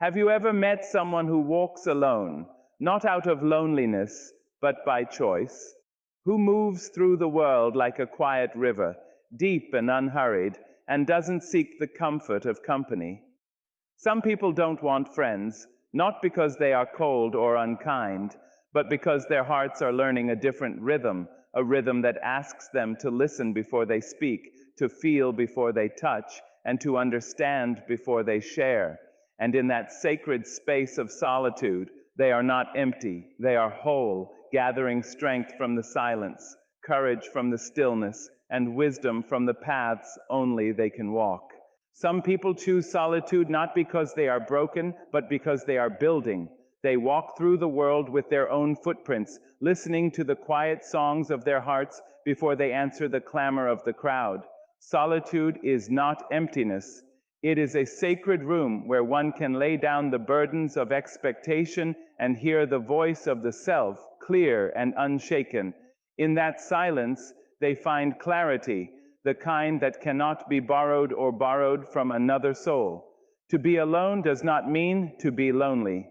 Have you ever met someone who walks alone, not out of loneliness, but by choice? Who moves through the world like a quiet river, deep and unhurried, and doesn't seek the comfort of company? Some people don't want friends, not because they are cold or unkind, but because their hearts are learning a different rhythm, a rhythm that asks them to listen before they speak, to feel before they touch, and to understand before they share. And in that sacred space of solitude, they are not empty, they are whole, gathering strength from the silence, courage from the stillness, and wisdom from the paths only they can walk. Some people choose solitude not because they are broken, but because they are building. They walk through the world with their own footprints, listening to the quiet songs of their hearts before they answer the clamor of the crowd. Solitude is not emptiness. It is a sacred room where one can lay down the burdens of expectation and hear the voice of the self, clear and unshaken. In that silence, they find clarity, the kind that cannot be borrowed from another soul. To be alone does not mean to be lonely.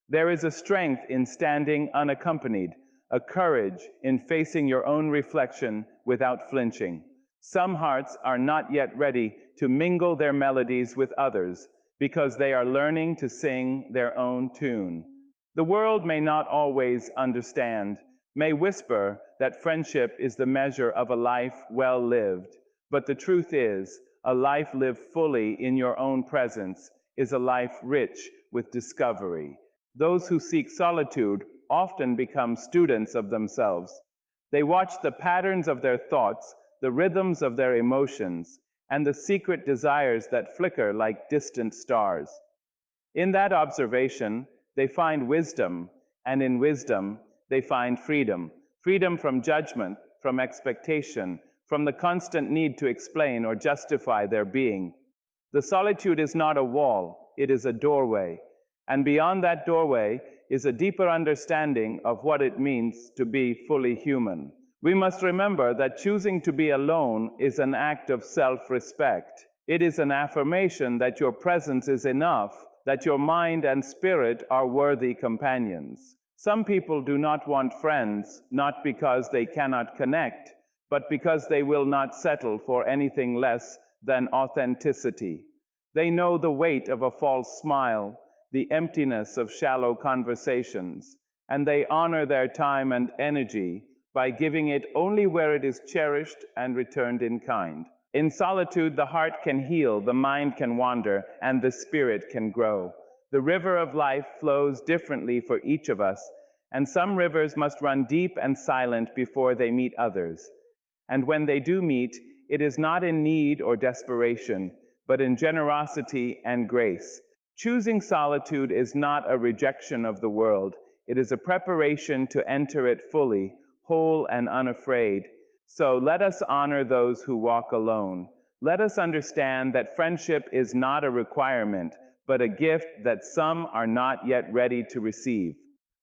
There is a strength in standing unaccompanied, a courage in facing your own reflection without flinching. Some hearts are not yet ready to mingle their melodies with others because they are learning to sing their own tune. The world may not always understand, may whisper that friendship is the measure of a life well lived. But the truth is, a life lived fully in your own presence is a life rich with discovery. Those who seek solitude often become students of themselves. They watch the patterns of their thoughts, the rhythms of their emotions, and the secret desires that flicker like distant stars. In that observation, they find wisdom, and in wisdom, they find freedom. Freedom from judgment, from expectation, from the constant need to explain or justify their being. The solitude is not a wall, it is a doorway. And beyond that doorway is a deeper understanding of what it means to be fully human. We must remember that choosing to be alone is an act of self-respect. It is an affirmation that your presence is enough, that your mind and spirit are worthy companions. Some people do not want friends, not because they cannot connect, but because they will not settle for anything less than authenticity. They know the weight of a false smile, the emptiness of shallow conversations, and they honor their time and energy by giving it only where it is cherished and returned in kind. In solitude, the heart can heal, the mind can wander, and the spirit can grow. The river of life flows differently for each of us, and some rivers must run deep and silent before they meet others. And when they do meet, it is not in need or desperation, but in generosity and grace. Choosing solitude is not a rejection of the world. It is a preparation to enter it fully, whole and unafraid. So let us honor those who walk alone. Let us understand that friendship is not a requirement, but a gift that some are not yet ready to receive.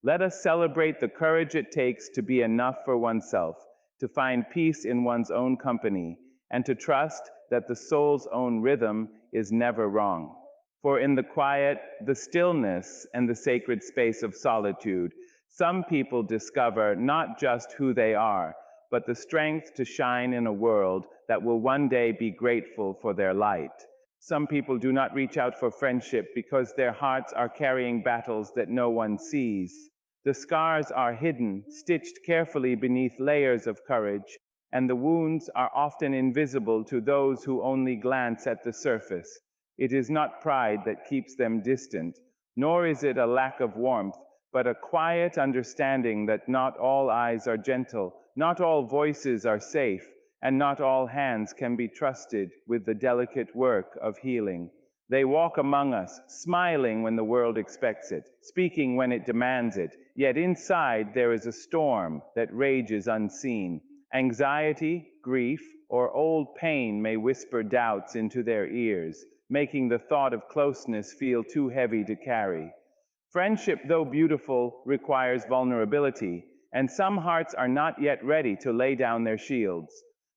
Let us celebrate the courage it takes to be enough for oneself, to find peace in one's own company, and to trust that the soul's own rhythm is never wrong. For in the quiet, the stillness, and the sacred space of solitude, some people discover not just who they are, but the strength to shine in a world that will one day be grateful for their light. Some people do not reach out for friendship because their hearts are carrying battles that no one sees. The scars are hidden, stitched carefully beneath layers of courage, and the wounds are often invisible to those who only glance at the surface. It is not pride that keeps them distant, nor is it a lack of warmth, but a quiet understanding that not all eyes are gentle, not all voices are safe, and not all hands can be trusted with the delicate work of healing. They walk among us, smiling when the world expects it, speaking when it demands it, yet inside there is a storm that rages unseen. Anxiety, grief, or old pain may whisper doubts into their ears, making the thought of closeness feel too heavy to carry. Friendship, though beautiful, requires vulnerability, and some hearts are not yet ready to lay down their shields.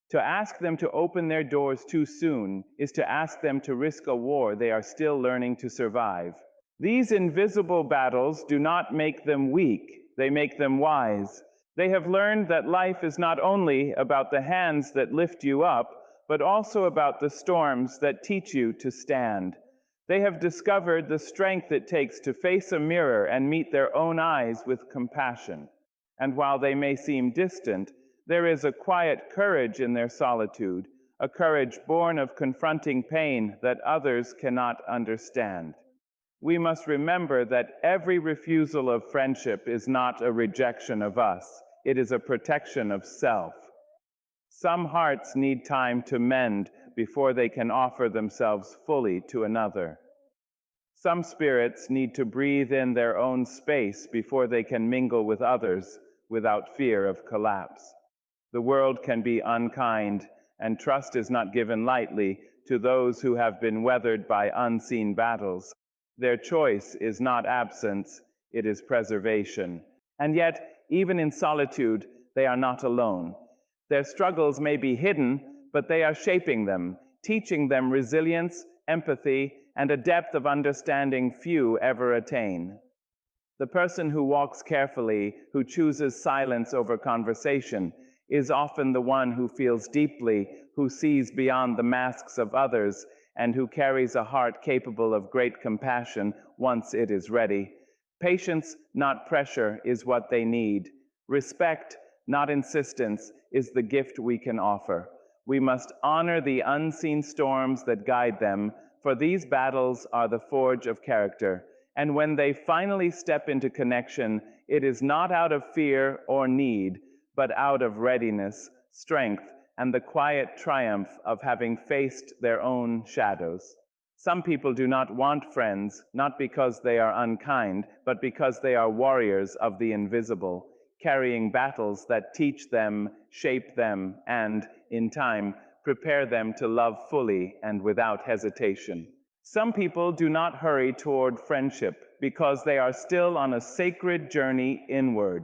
To ask them to open their doors too soon is to ask them to risk a war they are still learning to survive. These invisible battles do not make them weak, they make them wise. They have learned that life is not only about the hands that lift you up, but also about the storms that teach you to stand. They have discovered the strength it takes to face a mirror and meet their own eyes with compassion. And while they may seem distant, there is a quiet courage in their solitude, a courage born of confronting pain that others cannot understand. We must remember that every refusal of friendship is not a rejection of us, it is a protection of self. Some hearts need time to mend before they can offer themselves fully to another. Some spirits need to breathe in their own space before they can mingle with others without fear of collapse. The world can be unkind, and trust is not given lightly to those who have been weathered by unseen battles. Their choice is not absence, it is preservation. And yet, even in solitude, they are not alone. Their struggles may be hidden, but they are shaping them, teaching them resilience, empathy, and a depth of understanding few ever attain. The person who walks carefully, who chooses silence over conversation, is often the one who feels deeply, who sees beyond the masks of others, and who carries a heart capable of great compassion once it is ready. Patience, not pressure, is what they need. Respect, not insistence, is the gift we can offer. We must honor the unseen storms that guide them, for these battles are the forge of character. And when they finally step into connection, it is not out of fear or need, but out of readiness, strength, and the quiet triumph of having faced their own shadows. Some people do not want friends, not because they are unkind, but because they are warriors of the invisible, carrying battles that teach them, shape them, and, in time, prepare them to love fully and without hesitation. Some people do not hurry toward friendship because they are still on a sacred journey inward.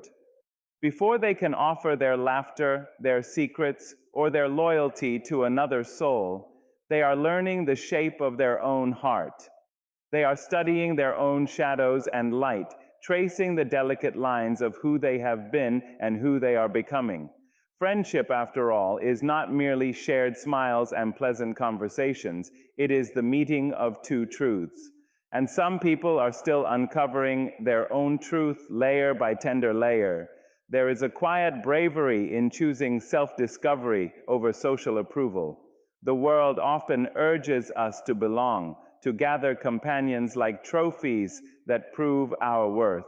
Before they can offer their laughter, their secrets, or their loyalty to another soul, they are learning the shape of their own heart. They are studying their own shadows and light, tracing the delicate lines of who they have been and who they are becoming. Friendship, after all, is not merely shared smiles and pleasant conversations. It is the meeting of two truths. And some people are still uncovering their own truth layer by tender layer. There is a quiet bravery in choosing self-discovery over social approval. The world often urges us to belong, to gather companions like trophies that prove our worth.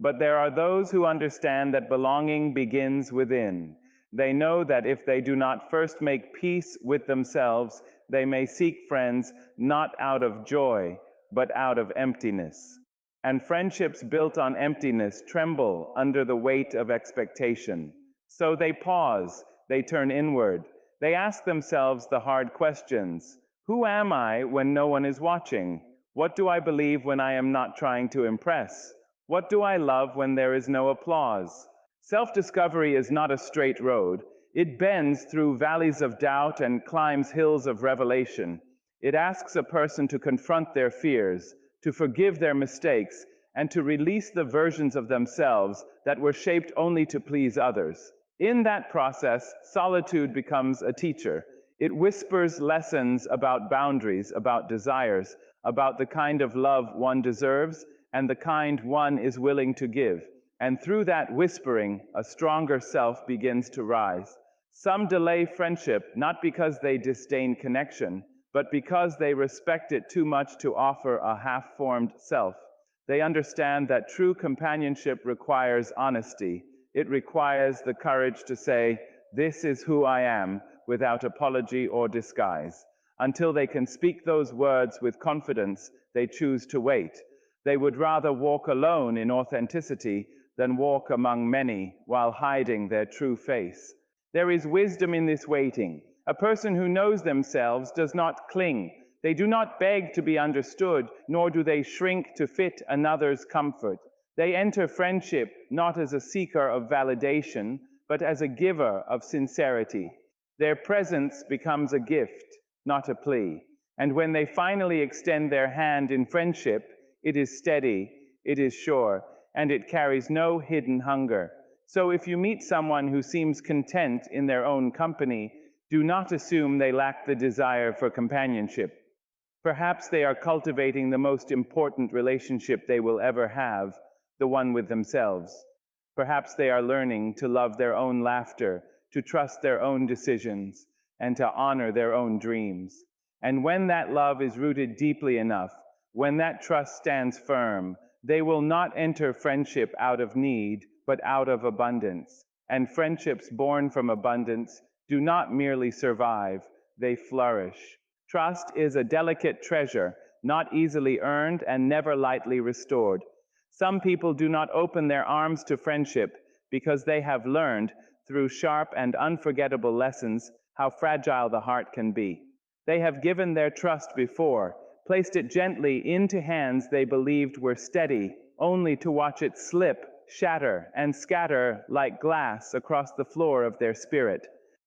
But there are those who understand that belonging begins within. They know that if they do not first make peace with themselves, they may seek friends not out of joy, but out of emptiness. And friendships built on emptiness tremble under the weight of expectation. So they pause, they turn inward, they ask themselves the hard questions. Who am I when no one is watching? What do I believe when I am not trying to impress? What do I love when there is no applause? Self-discovery is not a straight road. It bends through valleys of doubt and climbs hills of revelation. It asks a person to confront their fears, to forgive their mistakes, and to release the versions of themselves that were shaped only to please others. In that process, solitude becomes a teacher. It whispers lessons about boundaries, about desires, about the kind of love one deserves and the kind one is willing to give. And through that whispering, a stronger self begins to rise. Some delay friendship not because they disdain connection, but because they respect it too much to offer a half-formed self. They understand that true companionship requires honesty. It requires the courage to say, "This is who I am," without apology or disguise. Until they can speak those words with confidence, they choose to wait. They would rather walk alone in authenticity than walk among many while hiding their true face. There is wisdom in this waiting. A person who knows themselves does not cling. They do not beg to be understood, nor do they shrink to fit another's comfort. They enter friendship not as a seeker of validation, but as a giver of sincerity. Their presence becomes a gift, not a plea. And when they finally extend their hand in friendship, It is steady, it is sure, and it carries no hidden hunger. So if you meet someone who seems content in their own company, do not assume they lack the desire for companionship. Perhaps they are cultivating the most important relationship they will ever have, the one with themselves. Perhaps they are learning to love their own laughter, to trust their own decisions, and to honor their own dreams. And when that love is rooted deeply enough, when that trust stands firm, they will not enter friendship out of need, but out of abundance. And friendships born from abundance do not merely survive, they flourish. Trust is a delicate treasure, not easily earned and never lightly restored. Some people do not open their arms to friendship because they have learned, through sharp and unforgettable lessons, how fragile the heart can be. They have given their trust before, placed it gently into hands they believed were steady, only to watch it slip, shatter, and scatter like glass across the floor of their spirit.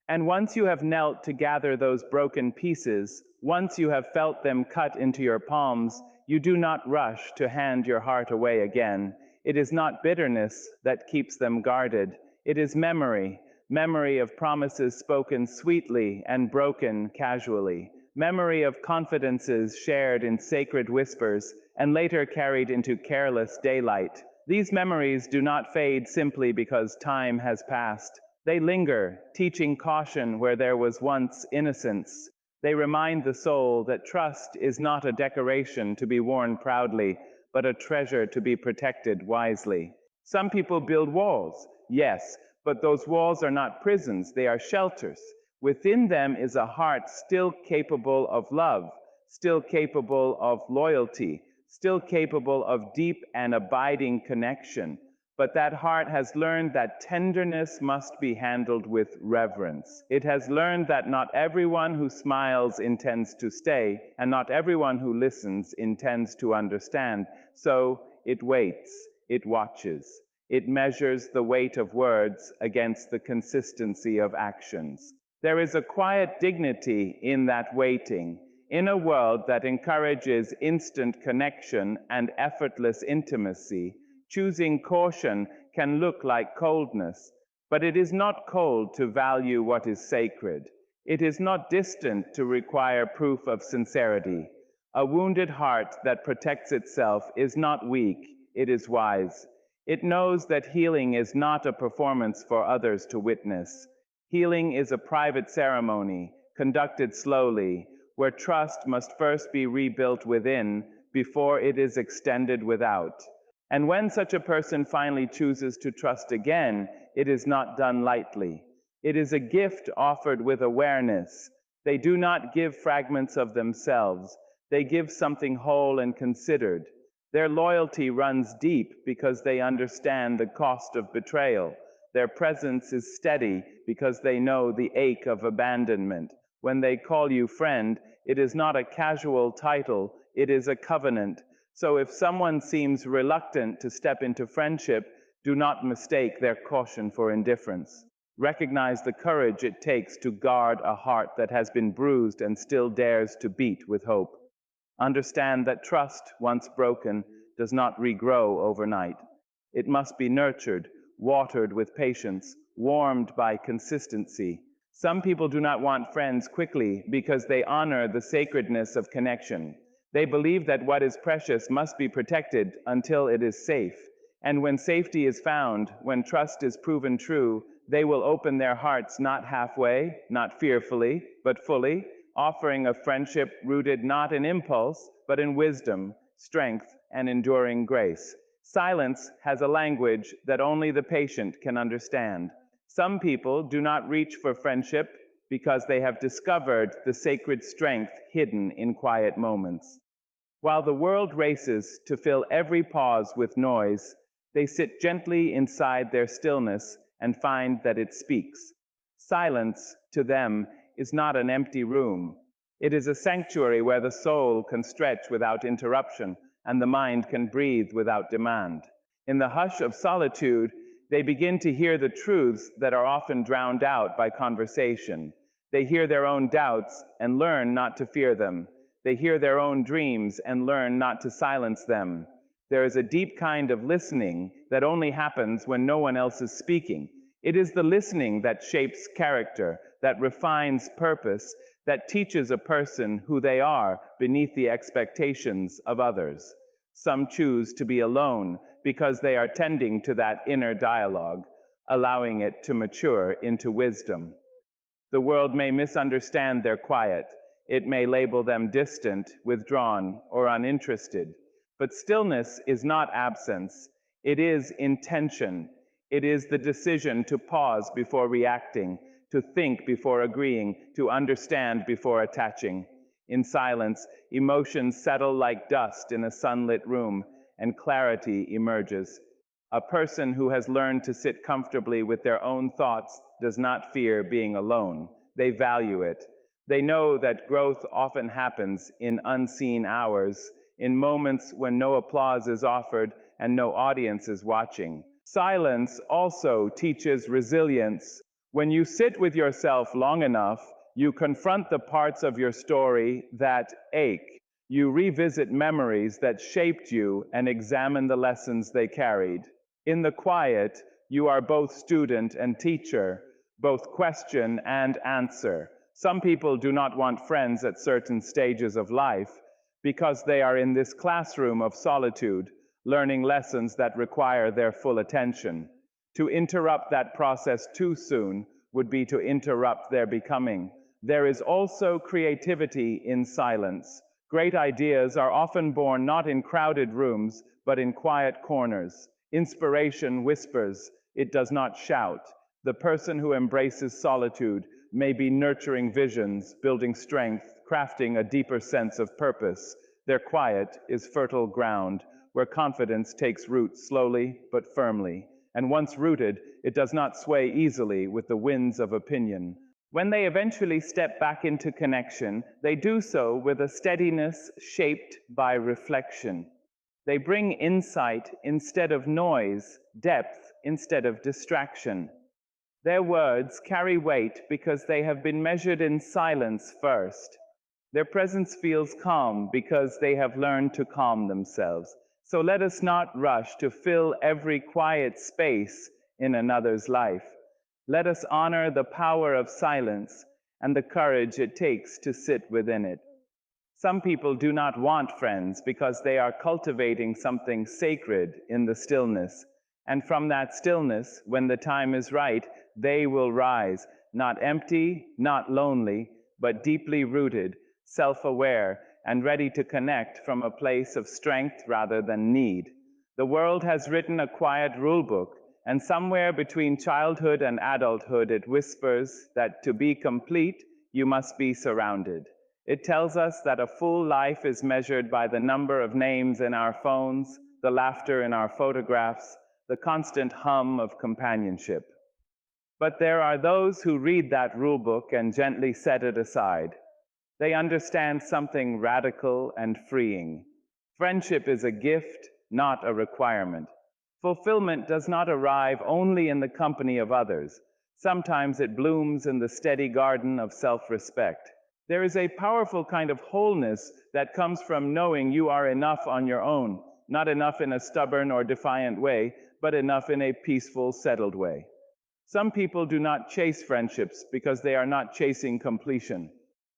And once you have knelt to gather those broken pieces, once you have felt them cut into your palms, you do not rush to hand your heart away again. It is not bitterness that keeps them guarded. It is memory, memory of promises spoken sweetly and broken casually, memory of confidences shared in sacred whispers and later carried into careless daylight. These memories do not fade simply because time has passed. They linger, teaching caution where there was once innocence. They remind the soul that trust is not a decoration to be worn proudly, but a treasure to be protected wisely. Some people build walls, yes, but those walls are not prisons, they are shelters. Within them is a heart still capable of love, still capable of loyalty, still capable of deep and abiding connection. But that heart has learned that tenderness must be handled with reverence. It has learned that not everyone who smiles intends to stay, and not everyone who listens intends to understand. So it waits, it watches, it measures the weight of words against the consistency of actions. There is a quiet dignity in that waiting. In a world that encourages instant connection and effortless intimacy, choosing caution can look like coldness, but it is not cold to value what is sacred. It is not distant to require proof of sincerity. A wounded heart that protects itself is not weak, it is wise. It knows that healing is not a performance for others to witness. Healing is a private ceremony, conducted slowly, where trust must first be rebuilt within before it is extended without. And when such a person finally chooses to trust again, it is not done lightly. It is a gift offered with awareness. They do not give fragments of themselves. They give something whole and considered. Their loyalty runs deep because they understand the cost of betrayal. Their presence is steady because they know the ache of abandonment. When they call you friend, it is not a casual title, it is a covenant. So if someone seems reluctant to step into friendship, do not mistake their caution for indifference. Recognize the courage it takes to guard a heart that has been bruised and still dares to beat with hope. Understand that trust, once broken, does not regrow overnight. It must be nurtured, watered with patience, warmed by consistency. Some people do not want friends quickly because they honor the sacredness of connection. They believe that what is precious must be protected until it is safe. And when safety is found, when trust is proven true, they will open their hearts not halfway, not fearfully, but fully, offering a friendship rooted not in impulse, but in wisdom, strength, and enduring grace. Silence has a language that only the patient can understand. Some people do not reach for friendship because they have discovered the sacred strength hidden in quiet moments. While the world races to fill every pause with noise, they sit gently inside their stillness and find that it speaks. Silence, to them, is not an empty room. It is a sanctuary where the soul can stretch without interruption and the mind can breathe without demand. In the hush of solitude, they begin to hear the truths that are often drowned out by conversation. They hear their own doubts and learn not to fear them. They hear their own dreams and learn not to silence them. There is a deep kind of listening that only happens when no one else is speaking. It is the listening that shapes character, that refines purpose, that teaches a person who they are beneath the expectations of others. Some choose to be alone because they are tending to that inner dialogue, allowing it to mature into wisdom. The world may misunderstand their quiet. It may label them distant, withdrawn, or uninterested. But stillness is not absence. It is intention. It is the decision to pause before reacting, to think before agreeing, to understand before attaching. In silence, emotions settle like dust in a sunlit room, and clarity emerges. A person who has learned to sit comfortably with their own thoughts does not fear being alone. They value it. They know that growth often happens in unseen hours, in moments when no applause is offered and no audience is watching. Silence also teaches resilience. When you sit with yourself long enough, you confront the parts of your story that ache. You revisit memories that shaped you and examine the lessons they carried. In the quiet, you are both student and teacher, both question and answer. Some people do not want friends at certain stages of life because they are in this classroom of solitude, learning lessons that require their full attention. To interrupt that process too soon would be to interrupt their becoming. There is also creativity in silence. Great ideas are often born not in crowded rooms, but in quiet corners. Inspiration whispers, it does not shout. The person who embraces solitude may be nurturing visions, building strength, crafting a deeper sense of purpose. Their quiet is fertile ground, where confidence takes root slowly but firmly. And once rooted, it does not sway easily with the winds of opinion. When they eventually step back into connection, they do so with a steadiness shaped by reflection. They bring insight instead of noise, depth instead of distraction. Their words carry weight because they have been measured in silence first. Their presence feels calm because they have learned to calm themselves. So let us not rush to fill every quiet space in another's life. Let us honor the power of silence and the courage it takes to sit within it. Some people do not want friends because they are cultivating something sacred in the stillness. And from that stillness, when the time is right, they will rise, not empty, not lonely, but deeply rooted, self-aware, and ready to connect from a place of strength rather than need. The world has written a quiet rule book, and somewhere between childhood and adulthood it whispers that to be complete, you must be surrounded. It tells us that a full life is measured by the number of names in our phones, the laughter in our photographs, the constant hum of companionship. But there are those who read that rule book and gently set it aside. They understand something radical and freeing. Friendship is a gift, not a requirement. Fulfillment does not arrive only in the company of others. Sometimes it blooms in the steady garden of self-respect. There is a powerful kind of wholeness that comes from knowing you are enough on your own, not enough in a stubborn or defiant way, but enough in a peaceful, settled way. Some people do not chase friendships because they are not chasing completion.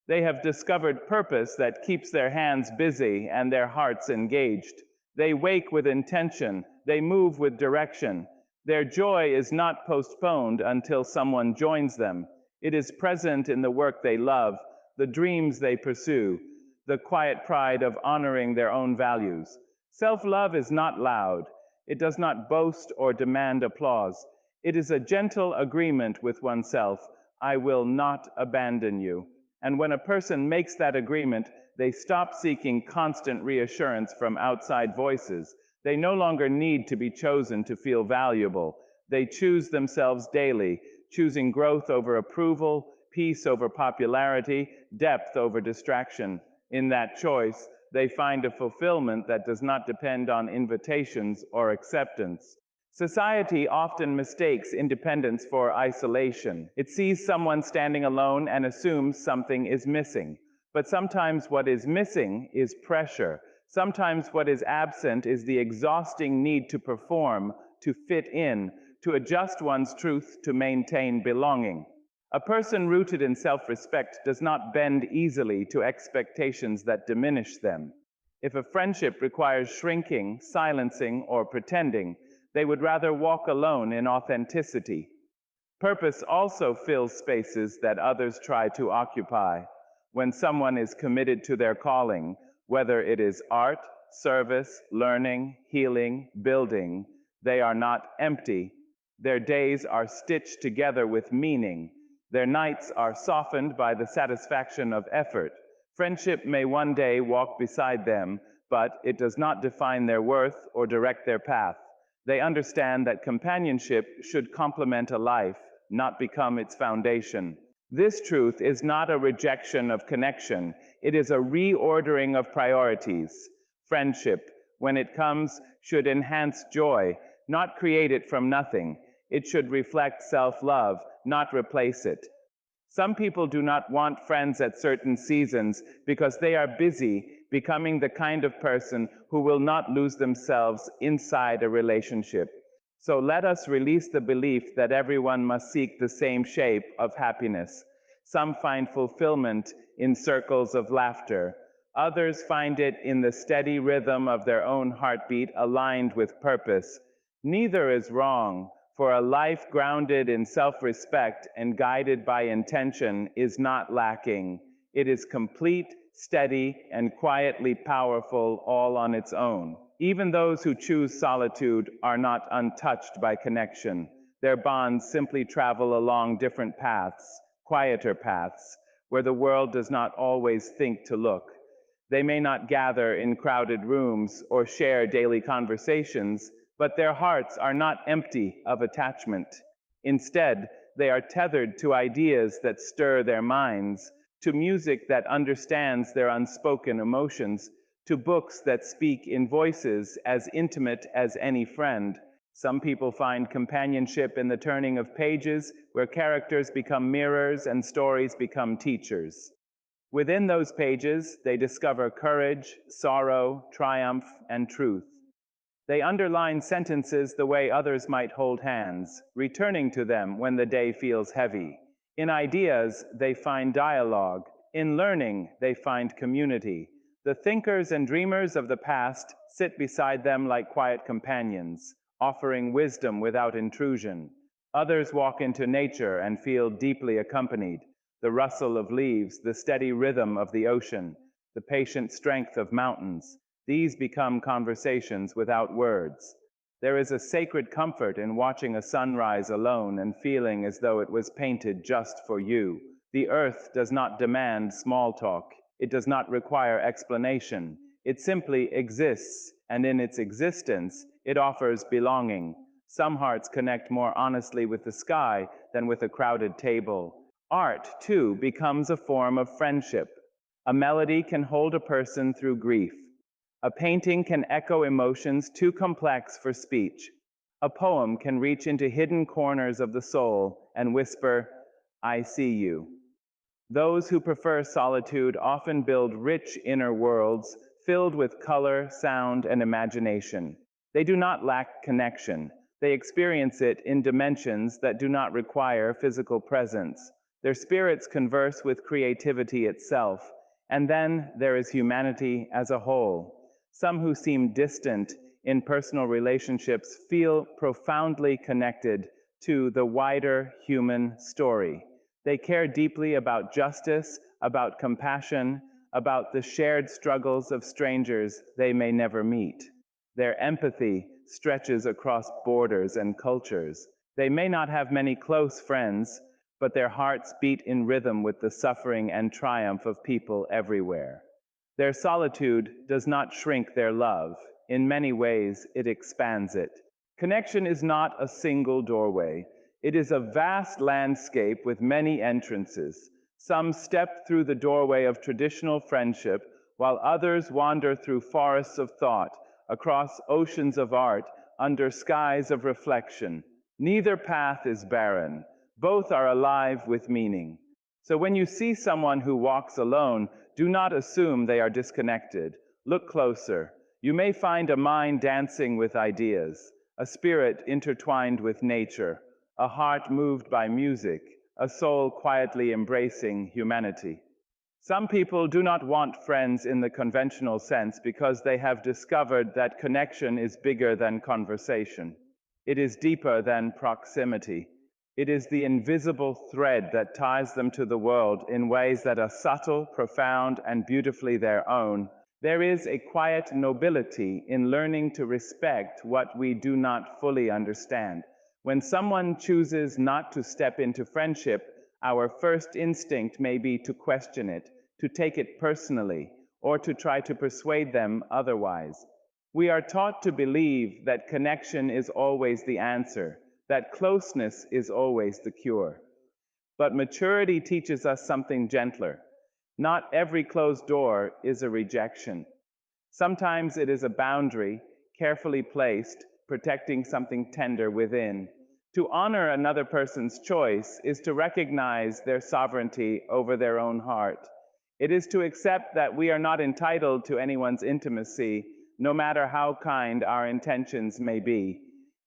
They have discovered purpose that keeps their hands busy and their hearts engaged. They wake with intention. They move with direction. Their joy is not postponed until someone joins them. It is present in the work they love, the dreams they pursue, the quiet pride of honoring their own values. Self-love is not loud. It does not boast or demand applause. It is a gentle agreement with oneself. I will not abandon you. And when a person makes that agreement, they stop seeking constant reassurance from outside voices. They no longer need to be chosen to feel valuable. They choose themselves daily, choosing growth over approval, peace over popularity, depth over distraction. In that choice, they find a fulfillment that does not depend on invitations or acceptance. Society often mistakes independence for isolation. It sees someone standing alone and assumes something is missing. But sometimes what is missing is pressure. Sometimes what is absent is the exhausting need to perform, to fit in, to adjust one's truth to maintain belonging. A person rooted in self-respect does not bend easily to expectations that diminish them. If a friendship requires shrinking, silencing, or pretending, they would rather walk alone in authenticity. Purpose also fills spaces that others try to occupy. When someone is committed to their calling, whether it is art, service, learning, healing, building, they are not empty. Their days are stitched together with meaning. Their nights are softened by the satisfaction of effort. Friendship may one day walk beside them, but it does not define their worth or direct their path. They understand that companionship should complement a life, not become its foundation. This truth is not a rejection of connection, it is a reordering of priorities. Friendship, when it comes, should enhance joy, not create it from nothing. It should reflect self-love, not replace it. Some people do not want friends at certain seasons because they are busy becoming the kind of person who will not lose themselves inside a relationship. So let us release the belief that everyone must seek the same shape of happiness. Some find fulfillment in circles of laughter. Others find it in the steady rhythm of their own heartbeat aligned with purpose. Neither is wrong, for a life grounded in self-respect and guided by intention is not lacking. It is complete, steady, and quietly powerful all on its own. Even those who choose solitude are not untouched by connection. Their bonds simply travel along different paths, quieter paths, where the world does not always think to look. They may not gather in crowded rooms or share daily conversations, but their hearts are not empty of attachment. Instead, they are tethered to ideas that stir their minds, to music that understands their unspoken emotions, to books that speak in voices as intimate as any friend. Some people find companionship in the turning of pages, where characters become mirrors and stories become teachers. Within those pages, they discover courage, sorrow, triumph, and truth. They underline sentences the way others might hold hands, returning to them when the day feels heavy. In ideas, they find dialogue. In learning, they find community. The thinkers and dreamers of the past sit beside them like quiet companions, offering wisdom without intrusion. Others walk into nature and feel deeply accompanied. The rustle of leaves, the steady rhythm of the ocean, the patient strength of mountains. These become conversations without words. There is a sacred comfort in watching a sunrise alone and feeling as though it was painted just for you. The earth does not demand small talk. It does not require explanation. It simply exists, and in its existence, it offers belonging. Some hearts connect more honestly with the sky than with a crowded table. Art, too, becomes a form of friendship. A melody can hold a person through grief. A painting can echo emotions too complex for speech. A poem can reach into hidden corners of the soul and whisper, "I see you." Those who prefer solitude often build rich inner worlds filled with color, sound, and imagination. They do not lack connection. They experience it in dimensions that do not require physical presence. Their spirits converse with creativity itself. And then there is humanity as a whole. Some who seem distant in personal relationships feel profoundly connected to the wider human story. They care deeply about justice, about compassion, about the shared struggles of strangers they may never meet. Their empathy stretches across borders and cultures. They may not have many close friends, but their hearts beat in rhythm with the suffering and triumph of people everywhere. Their solitude does not shrink their love. In many ways, it expands it. Connection is not a single doorway. It is a vast landscape with many entrances. Some step through the doorway of traditional friendship, while others wander through forests of thought, across oceans of art, under skies of reflection. Neither path is barren. Both are alive with meaning. So when you see someone who walks alone, Do not assume they are disconnected. Look closer. You may find a mind dancing with ideas, a spirit intertwined with nature, a heart moved by music, a soul quietly embracing humanity. Some people do not want friends in the conventional sense because they have discovered that connection is bigger than conversation. It is deeper than proximity. It is the invisible thread that ties them to the world in ways that are subtle, profound, and beautifully their own. There is a quiet nobility in learning to respect what we do not fully understand. When someone chooses not to step into friendship, our first instinct may be to question it, to take it personally, or to try to persuade them otherwise. We are taught to believe that connection is always the answer, that closeness is always the cure. But maturity teaches us something gentler. Not every closed door is a rejection. Sometimes it is a boundary, carefully placed, protecting something tender within. To honor another person's choice is to recognize their sovereignty over their own heart. It is to accept that we are not entitled to anyone's intimacy, no matter how kind our intentions may be.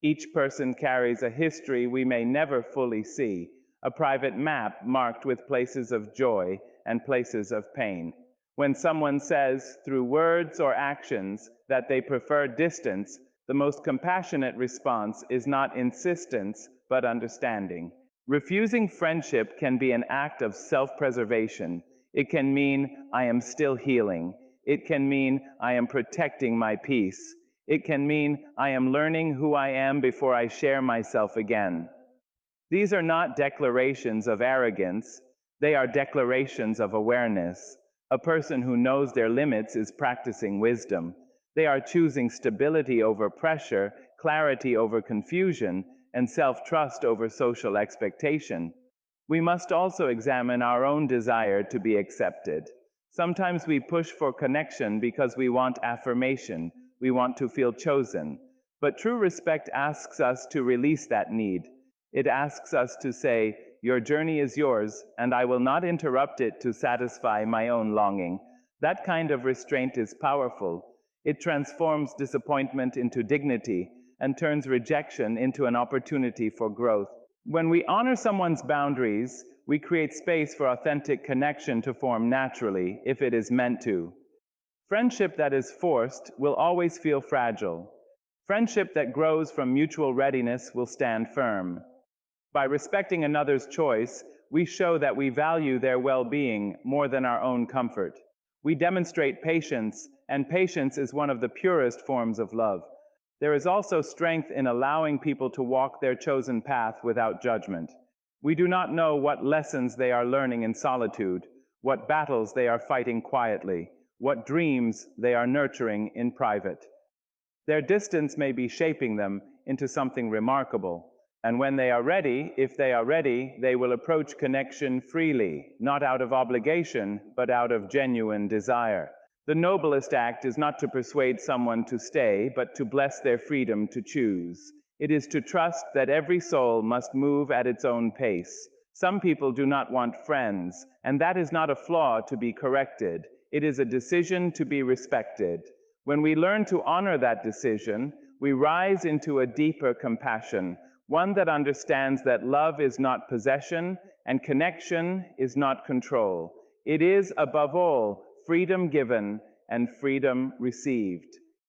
Each person carries a history we may never fully see, a private map marked with places of joy and places of pain. When someone says, through words or actions, that they prefer distance, the most compassionate response is not insistence, but understanding. Refusing friendship can be an act of self-preservation. It can mean, I am still healing. It can mean, I am protecting my peace. It can mean, I am learning who I am before I share myself again. These are not declarations of arrogance. They are declarations of awareness. A person who knows their limits is practicing wisdom. They are choosing stability over pressure, clarity over confusion, and self-trust over social expectation. We must also examine our own desire to be accepted. Sometimes we push for connection because we want affirmation, we want to feel chosen. But true respect asks us to release that need. It asks us to say, your journey is yours, and I will not interrupt it to satisfy my own longing. That kind of restraint is powerful. It transforms disappointment into dignity and turns rejection into an opportunity for growth. When we honor someone's boundaries, we create space for authentic connection to form naturally, if it is meant to. Friendship that is forced will always feel fragile. Friendship that grows from mutual readiness will stand firm. By respecting another's choice, we show that we value their well-being more than our own comfort. We demonstrate patience, and patience is one of the purest forms of love. There is also strength in allowing people to walk their chosen path without judgment. We do not know what lessons they are learning in solitude, what battles they are fighting quietly, what dreams they are nurturing in private. Their distance may be shaping them into something remarkable. And when they are ready, if they are ready, they will approach connection freely, not out of obligation, but out of genuine desire. The noblest act is not to persuade someone to stay, but to bless their freedom to choose. It is to trust that every soul must move at its own pace. Some people do not want friends, and that is not a flaw to be corrected. It is a decision to be respected. When we learn to honor that decision, we rise into a deeper compassion, one that understands that love is not possession and connection is not control. It is, above all, freedom given and freedom received.